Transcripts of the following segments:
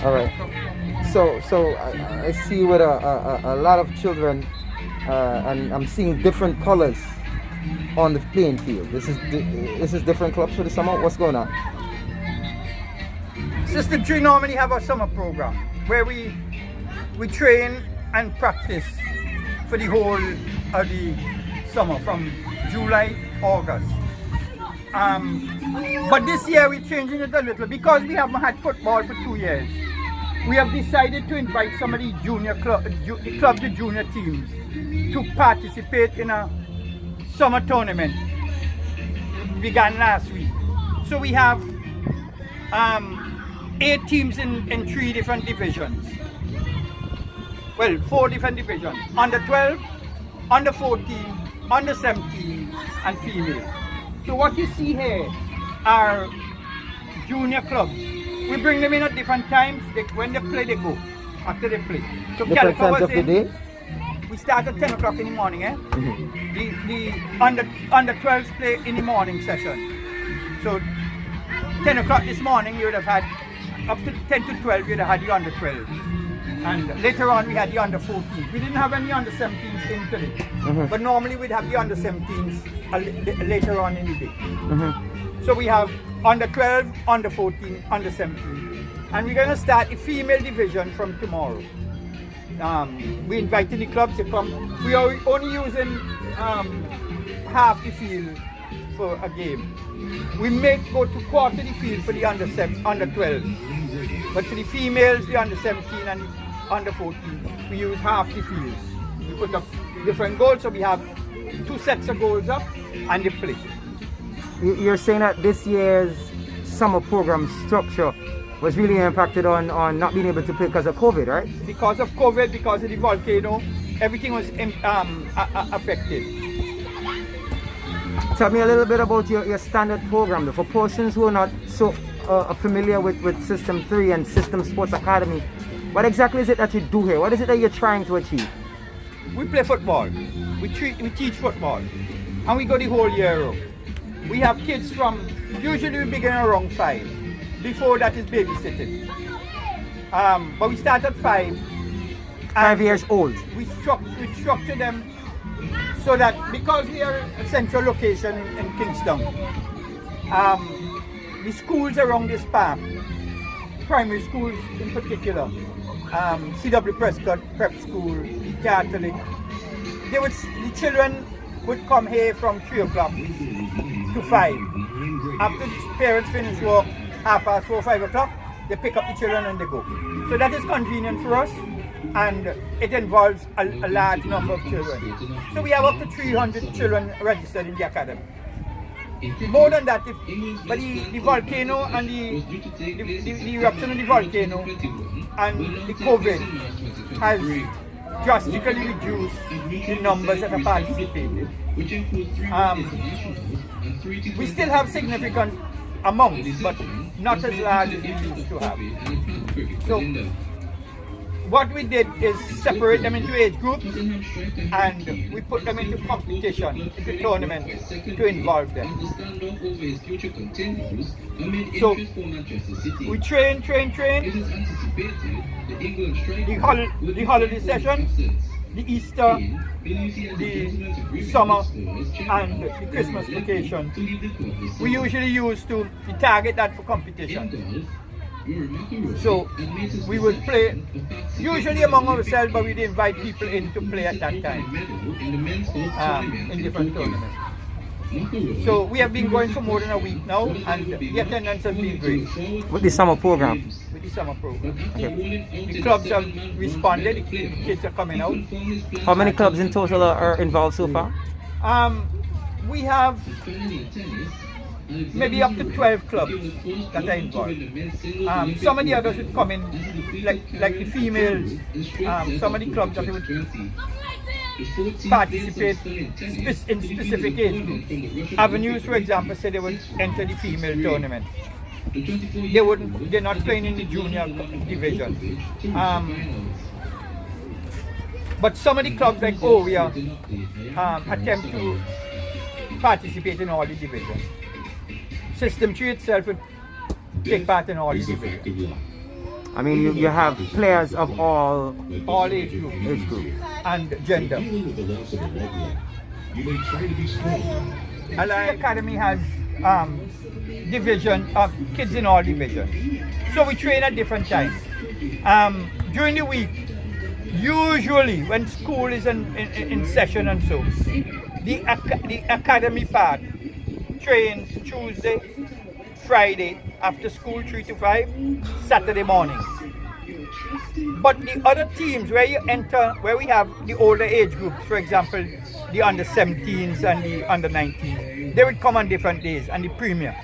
All right. So I see with a lot of children, and I'm seeing different colors on the playing field. This is different clubs for the summer. What's going on? System 3 normally have a summer program where we train and practice for the whole of the summer from July, August. But this year we're changing it a little because we haven't had football for 2 years. We have decided to invite some of the clubs with junior teams to participate in a summer tournament. It began last week. So we have 8 teams in 3 different divisions. Well, 4 different divisions. Under 12, under 14, under 17, and female. So what you see here are junior clubs. We bring them in at different times. When they play, they go. After they play. So Different times of the day? We start at 10 o'clock in the morning. Mm-hmm. The under 12s play in the morning session. So 10 o'clock this morning, you would have had, up to 10 to 12, you would have had the under 12. And later on, we had the under 14s. We didn't have any under 17s in today. Mm-hmm. But normally, we'd have the under 17s later on in the day. Mm-hmm. So we have under 12, under 14, under 17. And we're going to start the female division from tomorrow. We invited the clubs to come. We are only using half the field for a game. We may go to quarter the field for the under 12. But for the females, the under 17 and under 14, we use half the fields. We put up different goals, so we have 2 sets of goals up and they play. You're saying that this year's summer program structure was really impacted on not being able to play because of COVID, right? Because of COVID, because of the volcano, everything was affected. Tell me a little bit about your standard program, though, for persons who are not so familiar with System 3 and System Sports Academy. What exactly is it that you do here? What is it that you're trying to achieve? We play football. We teach football. And we go the whole year round. We have kids from, usually we begin around 5. Before that is babysitting. But we start at 5. 5 years old. We structure them so that, because we are a central location in Kingston, the schools around this park, primary schools in particular, C.W. Prescott Prep School, Catholic, the children would come here from 3 o'clock to 5. After the parents finish work, 4:30, 5 o'clock, they pick up the children and they go. So that is convenient for us, and it involves a large number of children. So we have up to 300 children registered in the academy. More than that, but the volcano and the eruption of the volcano and the COVID has drastically reduced the numbers that are participating. We still have significant amounts, but not as large as we used to have. So what we did is separate them into age groups and we put them into competition, into tournaments to involve them. So we train, the holiday sessions, the Easter, the summer and the Christmas vacation. We usually use to target that for competition. So we would play usually among ourselves, but we'd invite people in to play at that time in different tournaments. So we have been going for more than a week now, and the attendance has been great. With the summer program? With the summer program. Okay. The clubs have responded, the kids are coming out. How many clubs in total are involved so far? We have maybe up to 12 clubs that are involved. Some of the others would come in, like the females, some of the clubs that would participate in specific age groups. Avenues, for example, said they would enter the female tournament. They're not playing in the junior division. But some of the clubs like Ovia attempt to participate in all the divisions. System 3 itself would take part in all the divisions. I mean, you have players of all age groups groups. and gender. Ally Academy has division of kids in all divisions. So we train at different times. During the week, usually when school is in session and so, the academy part trains Tuesday, Friday after school 3 to 5, Saturday mornings. But the other teams where you enter, where we have the older age groups, for example, the under 17s and the under 19s, they would come on different days, and the premier,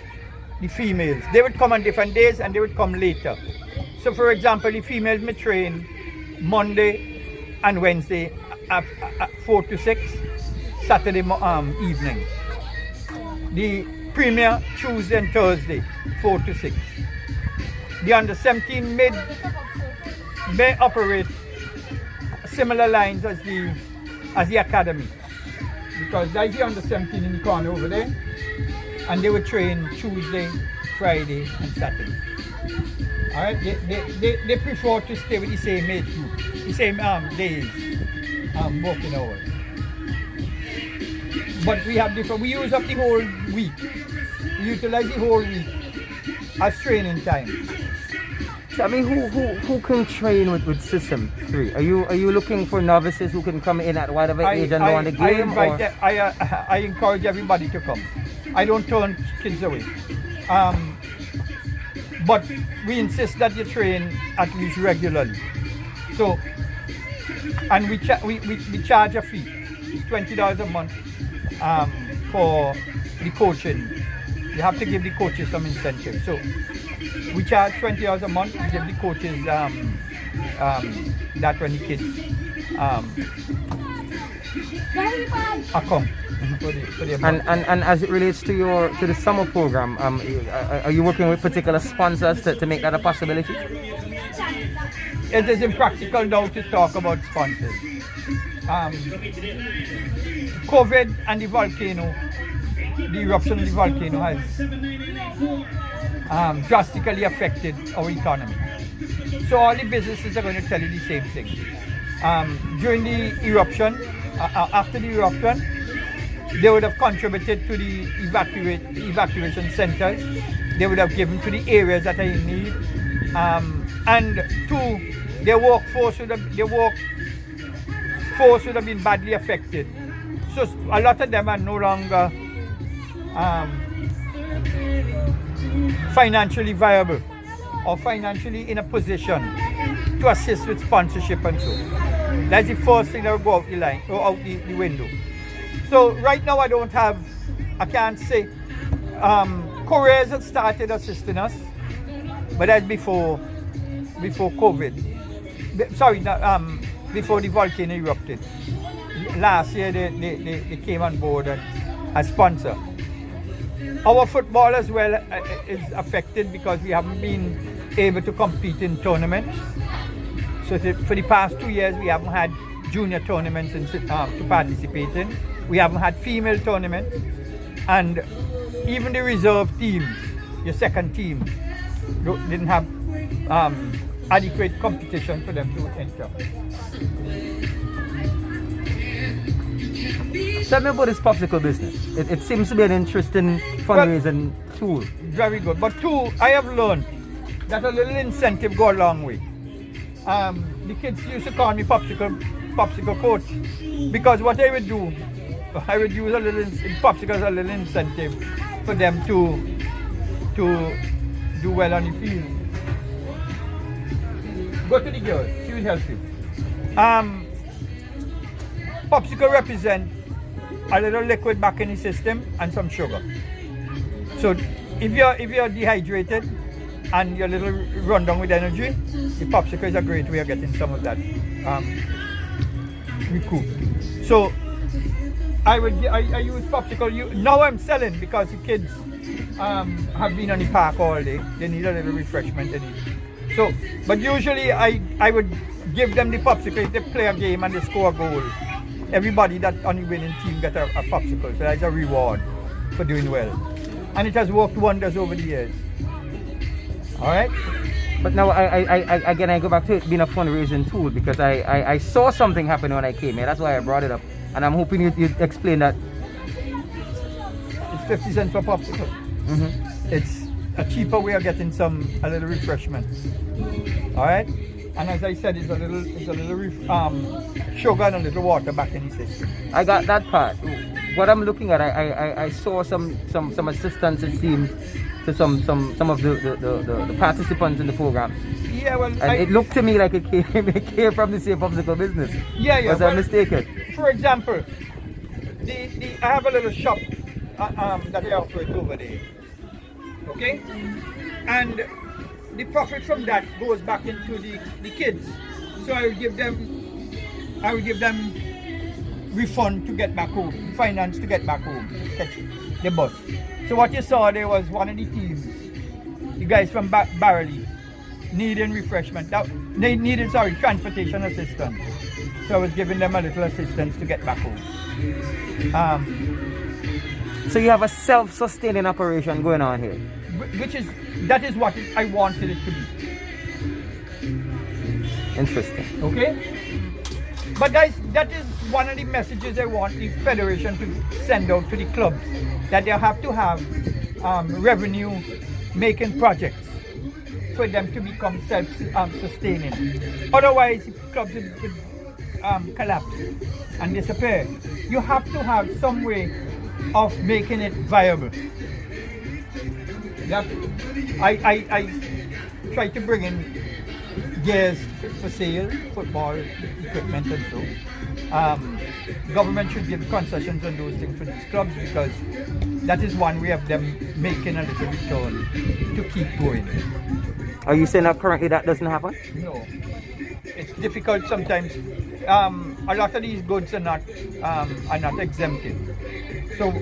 the females, they would come on different days and they would come later. So for example, the females may train Monday and Wednesday at 4 to 6, Saturday evening. The premier Tuesday and Thursday, 4 to 6. The under 17 may operate similar lines as the academy, because that's the under 17 in the corner over there, and they would train Tuesday, Friday, and Saturday. All right, they prefer to stay with the same age group, the same days, working hours. But we have different. We use up the whole week. We utilize the whole week as training time. So, I mean, who can train with System 3? Are you looking for novices who can come in at whatever age and learn the game? I encourage everybody to come. I don't turn kids away. But we insist that you train at least regularly. So, and we charge a fee. It's $20 a month for the coaching. You have to give the coaches some incentive. So we charge $20 a month to give the coaches that when the kids come. And as it relates to the summer program, are you working with particular sponsors to make that a possibility? It is impractical now to talk about sponsors. COVID and the volcano, the eruption of the volcano has drastically affected our economy. So all the businesses are going to tell you the same thing. During the eruption, after the eruption, they would have contributed to the evacuation centers. They would have given to the areas that are in need. And two, their workforce would have been badly affected. So a lot of them are no longer financially viable or financially in a position to assist with sponsorship and so. That's the first thing that will go out the line or out the window. So right now I can't say. Koreans had started assisting us, but that's before COVID. Before the volcano erupted. Last year they came on board as sponsor. Our football as well is affected because we haven't been able to compete in tournaments. So for the past 2 years we haven't had junior tournaments to participate in. We haven't had female tournaments, and even the reserve teams, your second team, didn't have adequate competition for them to enter. Tell me about this popsicle business. It seems to be an interesting fundraising tool. Very good. But two, I have learned that a little incentive go a long way. The kids used to call me popsicle coach, because what I would do, I would use popsicles as a little incentive for them to do well on the field. Go to the girl, she will help you. Popsicle represent a little liquid back in the system and some sugar. So if you're dehydrated and you're a little run down with energy, the popsicle is a great way of getting some of that recouped. So I use popsicle. Now I'm selling because the kids have been on the park all day. They need a little refreshment. So, but usually I would give them the popsicle if they play a game and they score a goal. Everybody that on the winning team get a popsicle. So that's a reward for doing well. And it has worked wonders over the years. All right. But now again I go back to it being a fundraising tool because I saw something happen when I came here. That's why I brought it up, and I'm hoping you'd explain that. It's 50 cents per popsicle. It's a cheaper way of getting a little refreshment. All right, and as I said, it's a little sugar and a little water back in the system. I got that part. What I'm looking at, I saw some assistance, it seems, to some of the participants in the program. Yeah, well, and it looked to me like it came from the same popsicle business. Yeah. Was I mistaken? For example, I have a little shop that I operate over there. Okay, and the profit from that goes back into the kids. So I will give them refund to get back home, finance to get back home, catch the bus. So what you saw there was one of the teams, the guys from Barley, needing refreshment. They needed transportation assistance. So I was giving them a little assistance to get back home. So you have a self-sustaining operation going on here, that is what I wanted it to be. Interesting. Okay, but guys, that is one of the messages I want the federation to send out to the clubs, that they have to have revenue making projects for them to become self-sustaining. Otherwise, clubs would collapse and disappear. You have to have some way of making it viable. I try to bring in gears for sale, football equipment and so. Government should give concessions on those things for these clubs, because that is one way of them making a little return to keep going. Are you saying that currently that doesn't happen? No. It's difficult sometimes. A lot of these goods are not exempted. So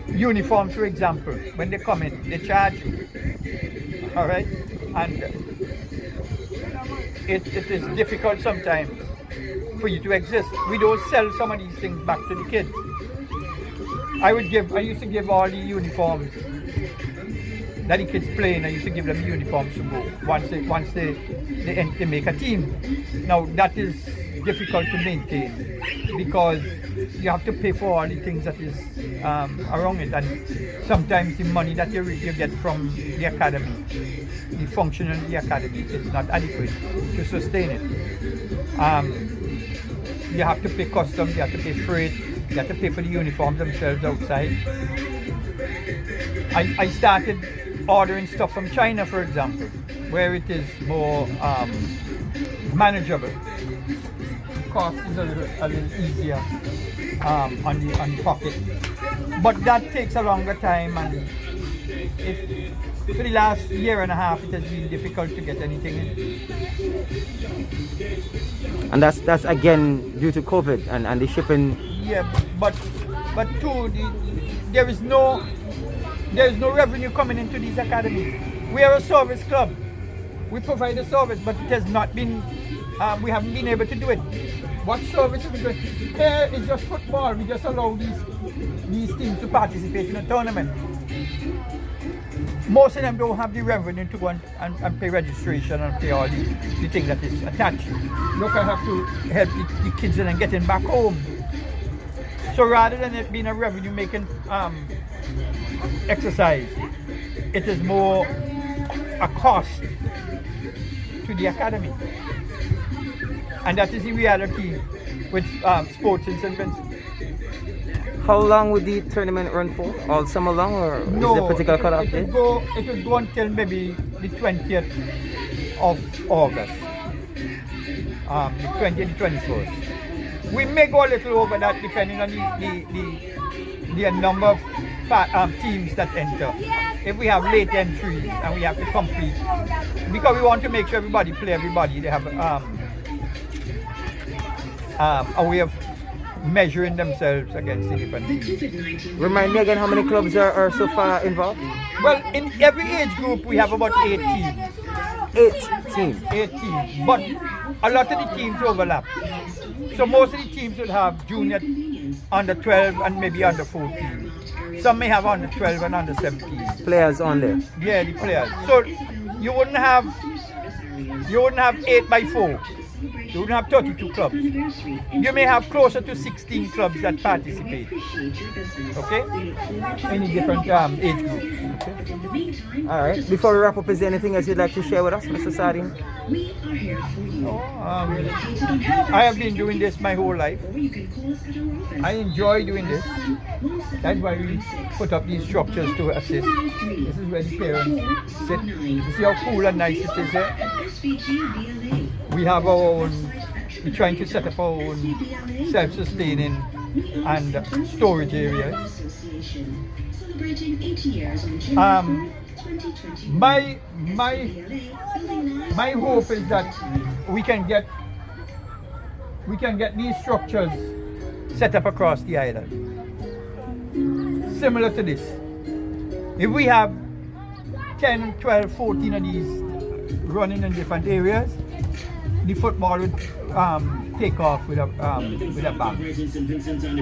uniforms, for example, when they come in, they charge you. All right, and it is difficult sometimes for you to exist. We don't sell some of these things back to the kids. I used to give all the uniforms that the kids play in. I used to give them uniforms to go once they make a team. Now that is difficult to maintain because you have to pay for all the things that is around it, and sometimes the money that you get from the academy, the function of the academy, is not adequate to sustain it. You have to pay customs, you have to pay freight, you have to pay for the uniforms themselves outside. I started ordering stuff from China, for example, where it is more manageable. The cost is a little easier on the pocket, but that takes a longer time, and for the last year and a half it has been difficult to get anything in. And that's again due to COVID and the shipping. Yeah, but too, there is no revenue coming into these academies. We are a service club. We provide a service, but it has not been. We haven't been able to do it. What service are we doing? Here is just football. We just allow these teams to participate in a tournament. Most of them don't have the revenue to go and pay registration and pay all the thing that is attached. Look, I have to help the kids in and getting back home. So rather than it being a revenue making exercise, it is more a cost to the academy. And that is the reality with sports in St. Vincent. How long would the tournament run for? All summer long, or no, is there a particular cut-off date? It will go until maybe the 20th of August. The 20th, the 21st. We may go a little over that depending on the number of teams that enter. If we have late entries and we have to compete, because we want to make sure everybody play everybody, they have a way of measuring themselves against the different teams. Remind me again how many clubs are so far involved? Well, in every age group we have about 8 teams. 8 teams? 8 teams, but a lot of the teams overlap. So most of the teams would have junior, under 12 and maybe under 14. Some may have under 12 and under 17. Players on there? Yeah, the players. So you wouldn't have you wouldn't have 8x4. You wouldn't have 32 clubs. You may have closer to 16 clubs that participate. Okay? Any different age groups. Okay? All right. Before we wrap up, is there anything else you'd like to share with us, Mr. Sardine? I have been doing this my whole life. I enjoy doing this. That's why we put up these structures to assist. This is where the parents sit. You see how cool and nice it is here? We have our own, we're trying to set up our own self-sustaining and storage areas. My hope is that we can get these structures set up across the island, similar to this. If we have 10, 12, 14 of these running in different areas, the football would take off with a bang,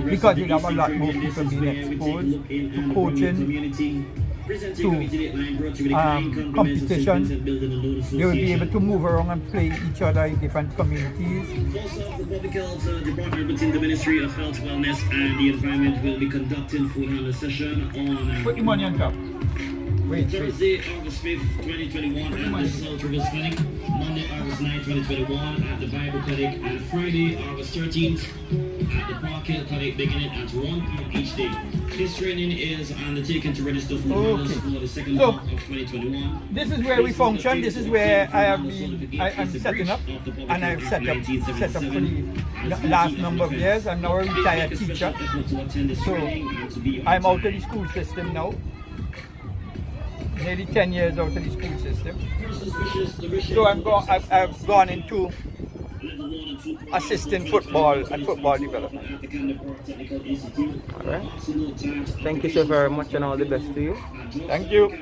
because you have a lot more people being exposed to coaching, to competition. They will be able to move around and play each other in different communities. The public health department between the Ministry of Health, Wellness and the Environment will be conducting food handler session on Put the money on top. Thursday, August 5th, 2021 at the South Rivers Clinic, Monday, August 9th, 2021 at the Bible Clinic, and Friday, August 13th at the Park Hill Clinic, beginning at 1 p.m. each day. This training is undertaken to register for the second half of 2021. This is where we function. This is where I'm setting up, and I've set up for the last number of years. I'm now a retired teacher, so I'm out of the school system now. Nearly 10 years out of the school system. So I've gone into assisting football and football development. All right. Thank you so very much, and all the best to you. Thank you.